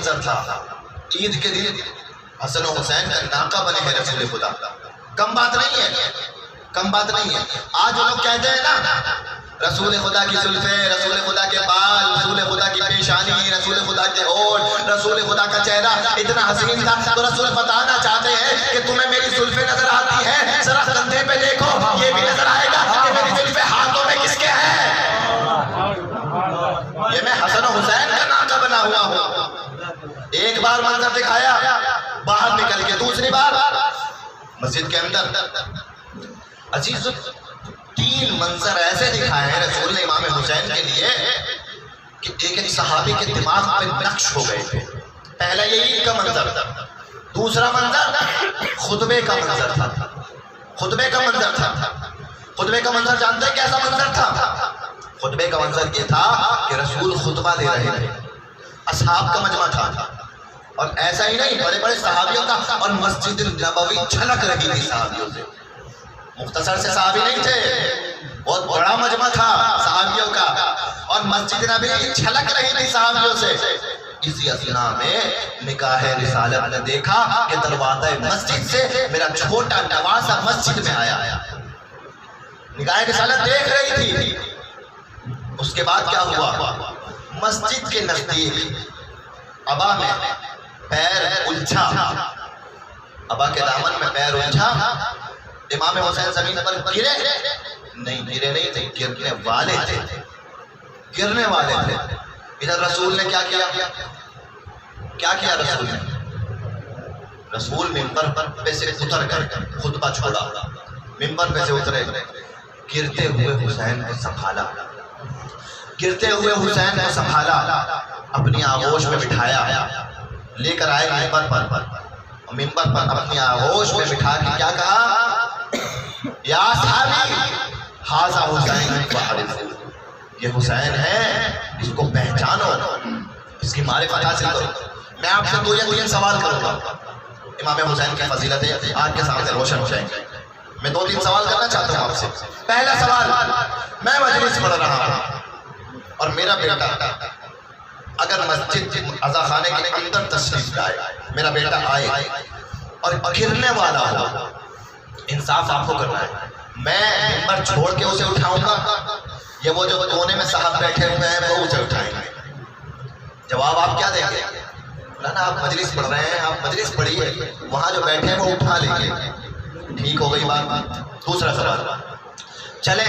منظر تھا، عید کے دن حسن و حسین کا ناقہ بنے ہیں رسول خدا. کم بات نہیں ہے، کم بات نہیں ہے. آج وہ لوگ کہتے ہیں نا رسول خدا کی زلفیں، رسول خدا کے بال، رسول خدا کی پیشانی، رسول خدا کے ہونٹ، رسول خدا کا چہرہ اتنا حسین تھا. تو رسول بتانا چاہتے ہیں کہ تمہیں میری زلفیں نظر آتی ہیں، ذرا کندھے پہ دیکھو یہ بھی نظر آئے گا کہ میری زلفیں ہاتھوں میں کس کے ہیں. یہ میں حسن و حسین کا ناقہ بنا ہوا ہوں. ایک بار منظر دکھایا، باہر نکل کے دوسری بار مسجد کے اندر. عزیز 3 منظر ایسے دکھائے ہیں رسول نے امام حسین کے لیے کہ ایک صحابی کے دماغ پہ نقش ہو گئے تھے. پہلا یہ عید کا منظر، دوسرا منظر خطبے کا منظر تھا. خطبے کا منظر تھا. خطبے کا منظر جانتے ہیں کیسا منظر تھا؟ خطبے کا منظر یہ تھا کہ رسول خطبہ دے رہے تھے، اصحاب کا مجمع تھا، اور ایسا ہی نہیں بڑے بڑے صحابیوں کا، اور مسجد نبوی جھلک رہی تھی صحابیوں سے. مختصر سے صحابی نہیں تھے، بہت بڑا مجمع تھا صحابیوں کا، اور مسجد نبوی جھلک رہی تھی صحابیوں سے. اسی اثنا میں نکاح رسالت نے دیکھا کہ دروازہ مسجد سے میرا چھوٹا نواسا مسجد میں آیا. نکاح رسالت دیکھ رہی تھی. اس کے بعد کیا ہوا؟ مسجد کے نزدیک عبا میں پیر الجھا، عبا کے دامن میں پیر الجھا. امام حسین زمین پر گرے نہیں تھے، گرنے والے تھے، گرنے والے تھے. ادھر رسول نے کیا کیا رسول نے؟ رسول ممبر پہ سے اتر کر خطبہ چھوڑا، ممبر پہ سے اترے، گرتے ہوئے حسین کو سنبھالا، گرتے ہوئے حسین کو سنبھالا، اپنی آغوش میں بٹھایا، لے کر آئے ممبر پر. ممبر پر اپنی آغوش میں بٹھا کے کیا کہا؟ یا صحابی ھذا حسین فاعرفوا، یہ حسین ہے، اس کو پہچانو، اس کی معرفت حاصل کرو. میں آپ سے 2 یا 3 سوال کروں گا. امام حسین کی فضیلتیں آپ کے سامنے روشن ہو جائیں گے. میں 2-3 سوال کرنا چاہتا ہوں آپ سے. پہلا سوال، میں مجلس پڑھ رہا ہوں اور میرا بیٹا اگر مسجد عزا خانے کے اندر تشریف لائے، میرا بیٹا آئے اور گرنے والا ہو، انصاف آپ کو کرنا ہے. میں ممبر چھوڑ کے اسے اٹھاؤں گا یا وہ جو کونے میں صاحب بیٹھے ہوئے ہیں وہ اسے اٹھائیں گے؟ جواب آپ کیا دیں گے؟ مولانا آپ مجلس پڑھ رہے ہیں، آپ مجلس پڑھیے، وہاں جو بیٹھے ہیں وہ اٹھا لیں گے. ٹھیک ہو گئی بات. دوسرا سوال، چلے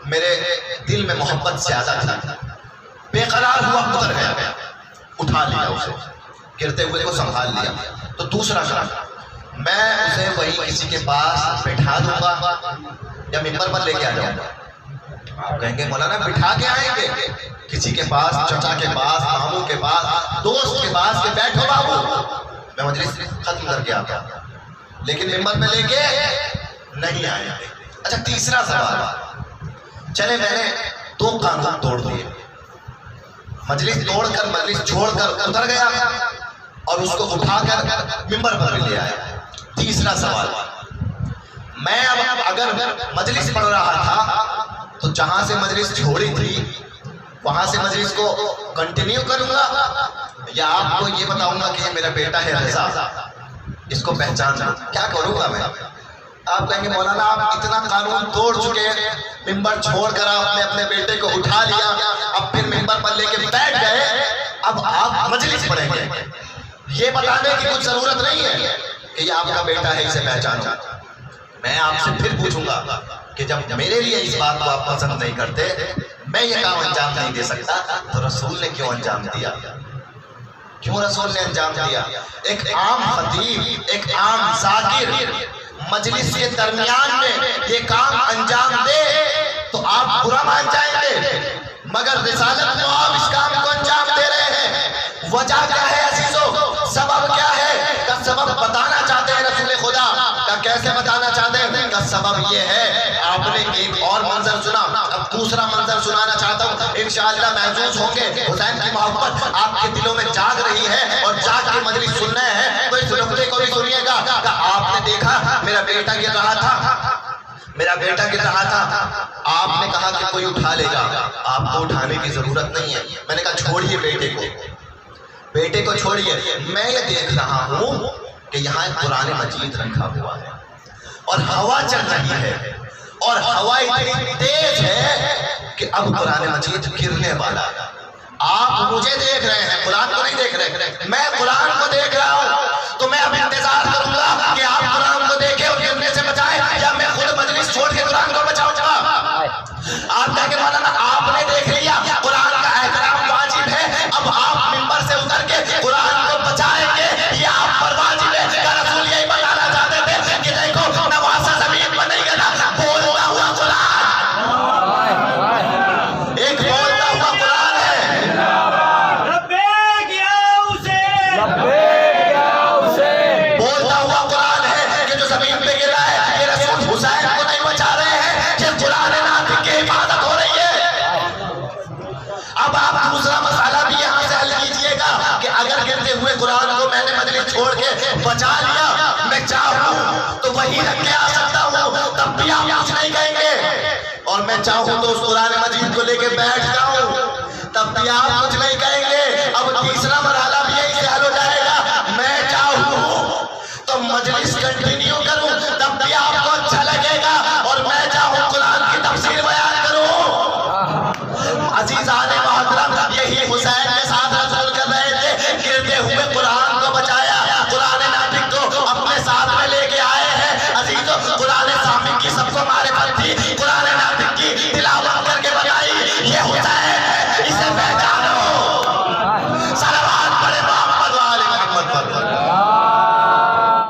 میرے دل میں محبت زیادہ تھی، بے قرار ہوا، اتر گیا، اٹھا لیا اسے، گرتے ہوئے کو سنبھال لیا. تو دوسرا سوال، میں اسے وہی کسی کے پاس بٹھا دوں گا یا ممبر پر لے کے آ جاؤں گا؟ آپ کہیں گے مولانا بٹھا کے آئیں گے کسی کے پاس، چچا کے پاس، ماموں کے پاس، دوست کے پاس، کہ بیٹھو بابو میں مجلس ختم کر کے آتا ہوں، لیکن ممبر پہ لے کے نہیں آئیں گے. اچھا تیسرا سوال، چلے میں نے 2 قانون توڑ دیے، مجلس توڑ کر مجلس چھوڑ کر اتر گیا اور اس کو اٹھا کر ممبر پر لے آیا. تیسرا سوال، میں اب اگر مجلس پڑھ رہا تھا تو جہاں سے مجلس چھوڑی تھی وہاں سے مجلس کو کنٹینیو کروں گا یا آپ کو یہ بتاؤں گا کہ یہ میرا بیٹا ہے رضا، اس کو پہچان لو، کیا کروں گا میں؟ آپ کہیں گے مولانا آپ اتنا قانون توڑ چکے ہیں، ممبر چھوڑ کر آپ نے اپنے بیٹے کو اٹھا لیا، اب پھر ممبر پر لے کے بیٹھ گئے، اب آپ مجلس پڑھیں گے. یہ بتانے کی کچھ ضرورت نہیں ہے کہ یہ آپ کا بیٹا ہے، اسے پہچانو. میں آپ سے پھر پوچھوں گا کہ جب میرے لیے اس بات کو آپ پسند نہیں کرتے، میں یہ کام انجام نہیں دے سکتا، تو رسول نے کیوں انجام دیا؟ کیوں رسول نے انجام دیا؟ ایک عام خطیب، ایک عام ذاکر مجلس کے درمیان میں یہ کام انجام دے تو آپ برا مان جائیں گے، مگر رسالت میں آپ اس کام کو انجام دے رہے ہیں. وجہ کیا ہے عزیزو؟ سبب کیا ہے؟ کا سبب بتانا چاہتے ہیں رسول خدا. کا کیسے بتانا چاہتے ہیں؟ کا سبب یہ ہے، آپ نے ایک اور منظر سنا، اب دوسرا منظر سنانا چاہتا ہوں، انشاءاللہ محسوس ہوں گے حسین کی محبت آپ کے دلوں میں جاگ رہی ہے اور جاگ کے مجلس سننے ہیں. تو اس نقطے کو بھی سنیے گا کہ آپ نے دیکھا میرا بیٹا گر رہا تھا، میرا بیٹا گر رہا تھا، آپ نے کہا کہ کوئی اٹھا لے گا، آپ کو اٹھانے کی ضرورت نہیں ہے. میں نے کہا چھوڑیے بیٹے کو. بیٹے کو چھوڑیے، میں یہ دیکھ رہا ہوں کہ یہاں ایک قرآن مجید رکھا ہوا ہے اور ہوا چل رہی ہے اور ہوا اتنی تیز ہے کہ اب قرآن مجید گرنے والا ہے۔ آپ مجھے دیکھ رہے ہیں، قرآن کو نہیں دیکھ رہے، میں قرآن کو دیکھ رہا ہوں، تو میں اب انتظار کروں گا کہ آپ قرآن کو دیکھیں اور گرنے سے بچائیں، یا میں خود مجلس چھوڑ کے قرآن کو بچاؤں گا۔ آپ کہہ کے مولانا آپ نے دیکھ لیا، قرآن کا احترام واجب ہے، اب آپ منبر سے اتر کے قرآن کو بچائیں گے، یہ آپ پر واجب ہے۔ یا رسول یہی بتانا چاہتے تھے کہ دیکھو نواسا زمین پر نہیں گنا، بولتا ہوا قرآن، ایک بولتا ہوا قرآن ہے۔ بولتا ہوا قرآن ہے کہ جو زمین پہ گرا ہے، یہ رسول حسین کو نہیں بچا رہے ہیں، یہ قرآن ناطق کی حفاظت ہو رہی ہے۔ اب آپ دوسرا مسئلہ بھی یہاں سے حل کیجئے گا کہ اگر گرتے ہوئے قرآن کو میں نے مجلس چھوڑ کے بچا لیا، میں چاہوں تو وہی رکھ کے آ سکتا ہوں، تب بھی آپ کچھ نہیں کہیں گے، اور میں چاہوں تو اس قرآن مجید کو لے کے بیٹھ جاؤں، تب بھی آپ